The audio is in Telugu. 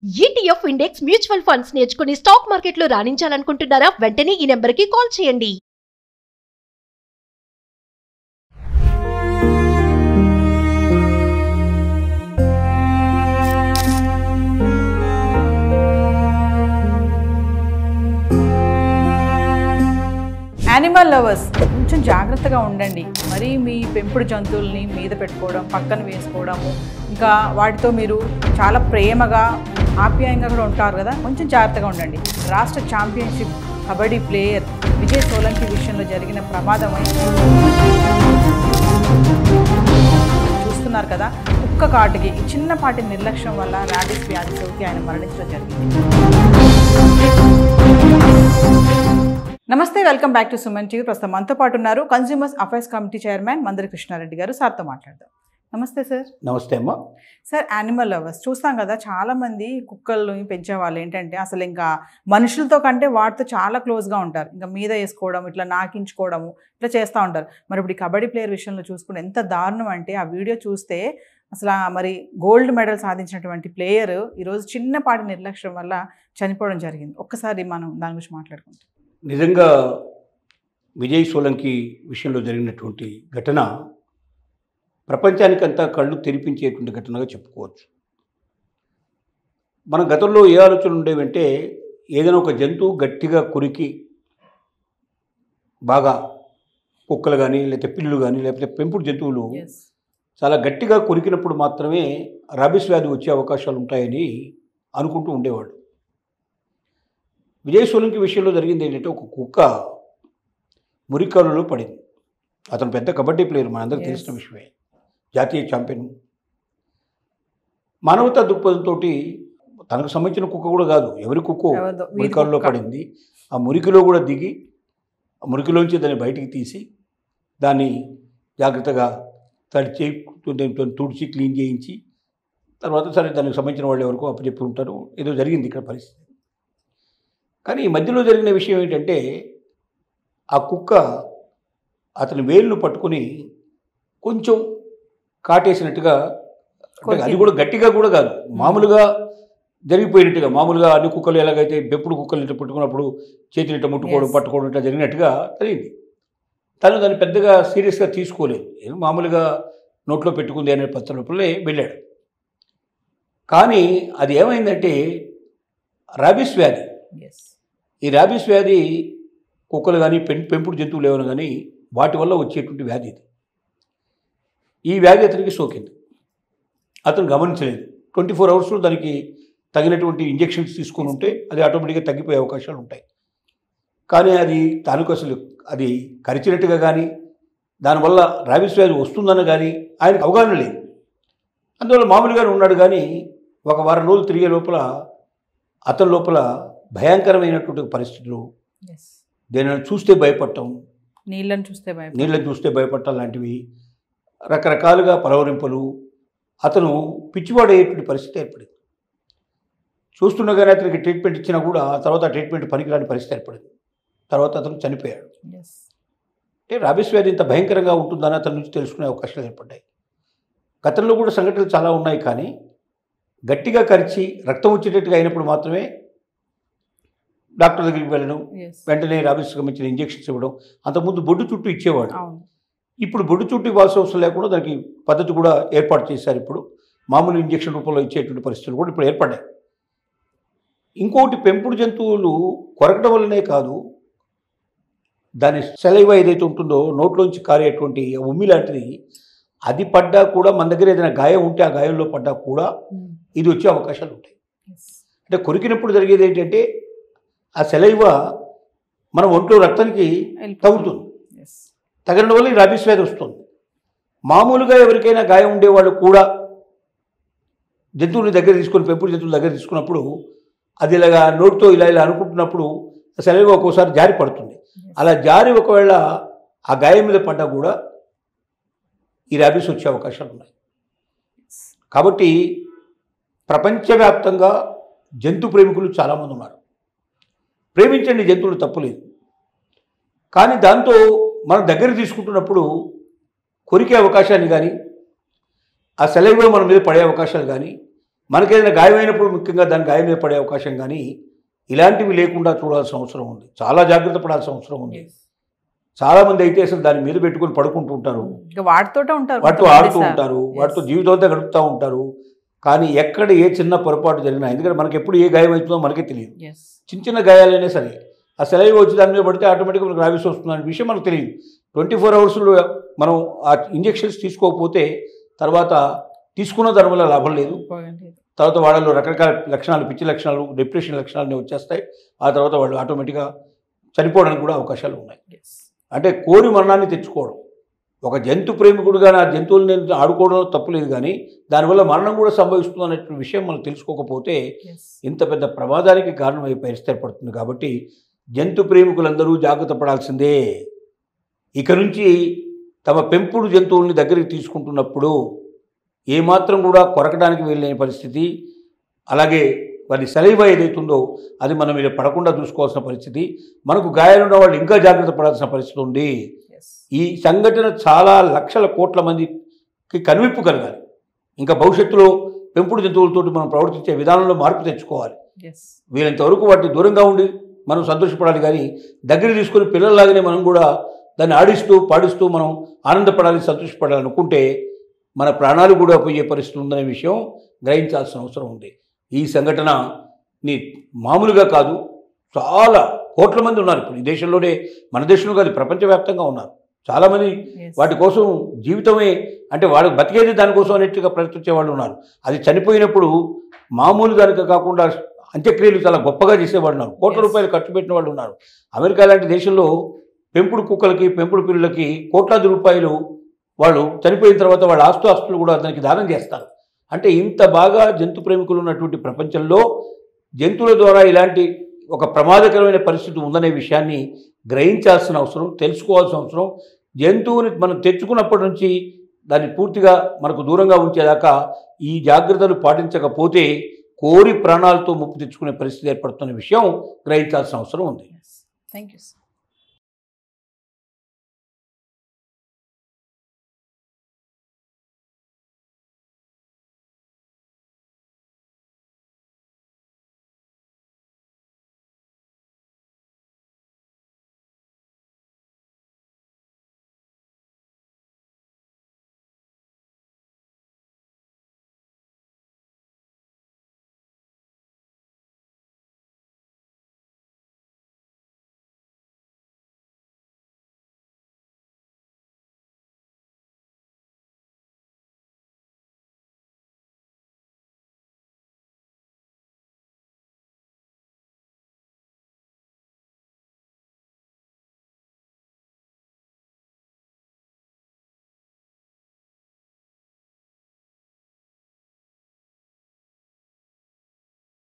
ETF ఇండెక్స్ మ్యూచువల్ ఫండ్స్ నేర్చుకుని స్టాక్ మార్కెట్లో రాణించాలనుకుంటున్నారా? వెంటనే ఈ నెంబర్కి కాల్ చేయండి. యానిమల్ లవర్స్ కొంచెం జాగ్రత్తగా ఉండండి. మరి మీ పెంపుడు జంతువుల్ని మీద పెట్టుకోవడం, పక్కన వేసుకోవడము, ఇంకా వాటితో మీరు చాలా ప్రేమగా ఆప్యాయంగా కూడా ఉంటారు కదా, కొంచెం జాగ్రత్తగా ఉండండి. రాష్ట్ర ఛాంపియన్షిప్ కబడ్డీ ప్లేయర్ విజయ్ సోలంకి విషయంలో జరిగిన ప్రమాదం చూస్తున్నారు కదా. కుక్క కాటుకి చిన్నపాటి నిర్లక్ష్యం వల్ల ర్యాబిస్ వ్యాధి సోకి ఆయన మరణించడం జరిగింది. నమస్తే, welcome back to Suman TV. ప్రస్తుతం మనతో పాటు ఉన్నారు consumers affairs committee chairman Mandari Krishna Reddy గారు. సార్తో మాట్లాడదాం. నమస్తే సార్. నమస్తే అమ్మా. సార్, యానిమల్ లవర్స్ చూస్తాం కదా, చాలామంది కుక్కల్ని పెంచే వాళ్ళు ఏంటంటే అసలు ఇంకా మనుషులతో కంటే వాటితో చాలా క్లోజ్గా ఉంటారు. ఇంకా మీద వేసుకోవడం, ఇట్లా నాకించుకోవడము, ఇట్లా చేస్తూ ఉంటారు. మరి ఇప్పుడు ఈ కబడ్డీ ప్లేయర్ విషయంలో చూసుకుంటే ఎంత దారుణం అంటే, ఆ వీడియో చూస్తే అసలు మరి గోల్డ్ మెడల్ సాధించినటువంటి ప్లేయర్ ఈరోజు చిన్నపాటి నిర్లక్ష్యం వల్ల చనిపోవడం జరిగింది. ఒక్కసారి మనం దాని గురించి మాట్లాడుకుంటాం. నిజంగా విజయ్ సోలంకి విషయంలో జరిగినటువంటి ఘటన ప్రపంచానికంతా కళ్ళు తెరిపించేటువంటి ఘటనగా చెప్పుకోవచ్చు. మన గతంలో ఏ ఆలోచనలు ఉండేవంటే, ఏదైనా ఒక జంతువు గట్టిగా కొరికి బాగా కుక్కలు కానీ, లేకపోతే పిల్లులు కానీ, లేకపోతే పెంపుడు జంతువులు చాలా గట్టిగా కొరికినప్పుడు మాత్రమే రాబిస్ వ్యాధి వచ్చే అవకాశాలు ఉంటాయని అనుకుంటూ ఉండేవాడు. విజయ్ సోలంకి విషయంలో జరిగింది ఏంటంటే, ఒక కుక్క మురికాలులో పడింది. అతను పెద్ద కబడ్డీ ప్లేయర్, మనందరికీ తెలిసిన విషయమే, జాతీయ ఛాంపియన్. మానవతా దృక్పథంతో తనకు సంబంధించిన కుక్క కూడా కాదు, ఎవరి కుక్కో మురికాలులో పడింది. ఆ మురికిలో కూడా దిగి, ఆ మురికిలోంచి దాన్ని బయటికి తీసి దాన్ని జాగ్రత్తగా తుడిచి క్లీన్ చేయించి తర్వాత సరే దానికి సంబంధించిన వాళ్ళు ఎవరికో అప్పచెప్పి ఉంటారు. ఏదో జరిగింది ఇక్కడ పరిస్థితి. కానీ ఈ మధ్యలో జరిగిన విషయం ఏంటంటే, ఆ కుక్క అతని వేలును పట్టుకొని కొంచెం కాటేసినట్టుగా, అది కూడా గట్టిగా కూడా కాదు, మామూలుగా జరిగిపోయినట్టుగా, మామూలుగా అన్ని కుక్కలు ఎలాగైతే పెంపుడు కుక్కలు ఇట్లా పట్టుకున్నప్పుడు చేతిని ఇట్లా ముట్టుకోవడం పట్టుకోవడం ఇట్లా జరిగినట్టుగా జరిగింది. తను దాన్ని పెద్దగా సీరియస్గా తీసుకోలేదు, ఏదో మామూలుగా నోట్లో పెట్టుకుంది అనే పచ్చలోపలే వెళ్ళాడు. కానీ అది ఏమైందంటే రాబిస్ వ్యాధి. ఈ రాబిస్ వ్యాధి కుక్కలు కానీ పెంపుడు జంతువులు ఏమైనా కానీ వాటి వల్ల వచ్చేటువంటి వ్యాధి ఇది. ఈ వ్యాధి అతనికి సోకింది, అతను గమనించలేదు. 24 అవర్స్లో దానికి తగినటువంటి ఇంజెక్షన్స్ తీసుకొని ఉంటే అది ఆటోమేటిక్గా తగ్గిపోయే అవకాశాలు ఉంటాయి. కానీ అది తనకు అసలు అది కరిచినట్టుగా కానీ, దానివల్ల రాబిస్ వ్యాధి వస్తుందని కానీ ఆయనకు అవగాహన లేదు. అందువల్ల మామూలుగానే ఉన్నాడు. కానీ ఒక వారం రోజులు తిరిగే లోపల అతని లోపల భయంకరమైనటువంటి పరిస్థితులు, దేనిని చూస్తే భయపడటం, నీళ్ళని చూస్తే భయపడటం లాంటివి, రకరకాలుగా పలవరింపులు, అతను పిచ్చివాడయ్యేటువంటి పరిస్థితి ఏర్పడింది. చూస్తుండగానే అతనికి ట్రీట్మెంట్ ఇచ్చినా కూడా ఆ తర్వాత ట్రీట్మెంట్ పనికిరాని పరిస్థితి ఏర్పడింది. తర్వాత అతను చనిపోయాడు. అంటే రాబిస్ వ్యాధి ఇంత భయంకరంగా ఉంటుందని అతని నుంచి తెలుసుకునే అవకాశాలు ఏర్పడ్డాయి. గతంలో కూడా సంఘటనలు చాలా ఉన్నాయి. కానీ గట్టిగా కరిచి రక్తం వచ్చేటట్టుగా అయినప్పుడు మాత్రమే డాక్టర్ దగ్గరికి వెళ్ళడం, వెంటనే రాబిస్కి సంబంధించిన ఇంజెక్షన్స్ ఇవ్వడం. అంతకుముందు బొడ్డు చుట్టూ ఇచ్చేవాడు. ఇప్పుడు బొడ్డు చుట్టూ ఇవ్వాల్సిన అవసరం లేకుండా దానికి పద్ధతి కూడా ఏర్పాటు చేశారు. ఇప్పుడు మామూలు ఇంజెక్షన్ రూపంలో ఇచ్చేటువంటి పరిస్థితులు కూడా ఇప్పుడు ఏర్పడ్డాయి. ఇంకోటి, పెంపుడు జంతువులు కొరకడం వల్లనే కాదు, దాని సెలైవా ఏదైతే ఉంటుందో నోట్లోంచి కారేటువంటి ఉమ్మి లాంటిది, అది పడ్డా కూడా మన దగ్గర ఏదైనా గాయం ఉంటే ఆ గాయంలో పడ్డా కూడా ఇది వచ్చే అవకాశాలు ఉంటాయి. అంటే కొరికినప్పుడు జరిగేది ఏంటంటే, ఆ సెలైవా మన ఒంట్లో రక్తానికి తగులుతుంది. తగలడం వల్ల ఈ రాబిస్ వ్యాధి వస్తుంది. మామూలుగా ఎవరికైనా గాయం ఉండేవాళ్ళు కూడా జంతువుల దగ్గర తీసుకొని, పెంపుడు జంతువుల దగ్గర తీసుకున్నప్పుడు అది ఇలాగా నోటితో ఇలా అనుకుంటున్నప్పుడు సెలైవా ఒక్కోసారి జారి పడుతుంది. అలా జారి ఒకవేళ ఆ గాయం మీద పడ్డా కూడా ఈ రాబిస్ వచ్చే అవకాశాలు ఉన్నాయి. కాబట్టి ప్రపంచవ్యాప్తంగా జంతు ప్రేమికులు చాలామంది ఉన్నారు. ప్రేమించండి, జంతువులు తప్పులేదు. కానీ దాంతో మనం దగ్గర తీసుకుంటున్నప్పుడు కొరికే అవకాశాన్ని కానీ, ఆ సెలైవా మన మీద పడే అవకాశాలు కానీ, మనకేదైనా గాయమైనప్పుడు ముఖ్యంగా దాని గాయం మీద పడే అవకాశం కానీ ఇలాంటివి లేకుండా చూడాల్సిన అవసరం ఉంది. చాలా జాగ్రత్త పడాల్సిన అవసరం ఉంది. చాలామంది అయితే అసలు దాని మీద పెట్టుకుని పడుకుంటూ ఉంటారు, వాటితో ఉంటారు, వాటితో ఆడుతూ ఉంటారు, వాటితో జీవితంతో గడుపుతూ ఉంటారు. కానీ ఎక్కడ ఏ చిన్న పొరపాటు జరిగినా, ఎందుకంటే మనకి ఎప్పుడు ఏ గాయం అవుతుందో మనకే తెలియదు. చిన్న చిన్న గాయాలైనా సరే ఆ సెలవు వచ్చి దాని మీద పడితే ఆటోమేటిక్గా మనకు రాబీస్ వస్తుంది అనే విషయం మనకు తెలియదు. 24 అవర్స్లో మనం ఆ ఇంజెక్షన్స్ తీసుకోకపోతే తర్వాత తీసుకున్న దానివల్ల లాభం లేదు. తర్వాత వాళ్ళలో రకరకాల లక్షణాలు, పిచ్చి లక్షణాలు, డిప్రెషన్ లక్షణాలు వచ్చేస్తాయి. ఆ తర్వాత వాళ్ళు ఆటోమేటిక్గా చనిపోవడానికి కూడా అవకాశాలు ఉన్నాయి. అంటే కోరి మరణాన్ని తెచ్చుకోవడం, ఒక జంతు ప్రేమికుడుగా నా జంతువులు నేను ఆడుకోవడంలో తప్పులేదు, కానీ దానివల్ల మరణం కూడా సంభవిస్తుంది అనే విషయం మనం తెలుసుకోకపోతే ఇంత పెద్ద ప్రమాదానికి కారణమయ్యే పరిస్థితి ఏర్పడుతుంది. కాబట్టి జంతు ప్రేమికులందరూ జాగ్రత్త పడాల్సిందే. ఇక నుంచి తమ పెంపుడు జంతువుల్ని దగ్గరికి తీసుకుంటున్నప్పుడు ఏమాత్రం కూడా కొరకడానికి వెళ్ళలేని పరిస్థితి, అలాగే వారి సలైవ ఏదైతుందో అది మన మీద పడకుండా చూసుకోవాల్సిన పరిస్థితి, మనకు గాయాలున్న వాళ్ళు ఇంకా జాగ్రత్త పడాల్సిన పరిస్థితి ఉంది. ఈ సంఘటన చాలా లక్షల కోట్ల మందికి కనువిప్పు కలగాలి. ఇంకా భవిష్యత్తులో పెంపుడు జంతువులతో మనం ప్రవర్తించే విధానంలో మార్పు తెచ్చుకోవాలి. వీళ్ళంతవరకు వాటిని దూరంగా ఉండి మనం సంతోషపడాలి, కానీ దగ్గర తీసుకొని పిల్లల్లాగానే మనం కూడా దాన్ని ఆడిస్తూ పాడిస్తూ మనం ఆనందపడాలి, సంతోషపడాలి అనుకుంటే మన ప్రాణాలు కూడా పోయే పరిస్థితి ఉందనే విషయం గ్రహించాల్సిన అవసరం ఉంది. ఈ సంఘటనని మామూలుగా కాదు, చాలా కోట్ల మంది ఉన్నారు ఇప్పుడు ఈ దేశంలోనే, మన దేశంలో కాదు ప్రపంచవ్యాప్తంగా ఉన్నారు చాలామంది. వాటి కోసం జీవితమే అంటే వాడు బతికేది దానికోసం అనేట్టుగా ప్రయత్నించే వాళ్ళు ఉన్నారు. అది చనిపోయినప్పుడు మామూలు దానికి కాకుండా అంత్యక్రియలు చాలా గొప్పగా చేసేవాళ్ళు ఉన్నారు. కోట్ల రూపాయలు ఖర్చు పెట్టిన వాళ్ళు ఉన్నారు. అమెరికా లాంటి దేశంలో పెంపుడు కుక్కలకి, పెంపుడు పిల్లలకి కోట్లాది రూపాయలు వాళ్ళు చనిపోయిన తర్వాత వాళ్ళ ఆస్తులు కూడా దానికి దానం చేస్తారు. అంటే ఇంత బాగా జంతు ప్రేమికులు ఉన్నటువంటి ప్రపంచంలో జంతువుల ద్వారా ఇలాంటి ఒక ప్రమాదకరమైన పరిస్థితి ఉందనే విషయాన్ని గ్రహించాల్సిన అవసరం, తెలుసుకోవాల్సిన అవసరం. జంతువుని మనం తెచ్చుకున్నప్పటి నుంచి దాన్ని పూర్తిగా మనకు దూరంగా ఉంచేదాకా ఈ జాగ్రత్తలు పాటించకపోతే కోరి ప్రాణాలతో ముప్పు తెచ్చుకునే పరిస్థితి ఏర్పడుతున్న విషయం గ్రహించాల్సిన అవసరం ఉంది. Thank you.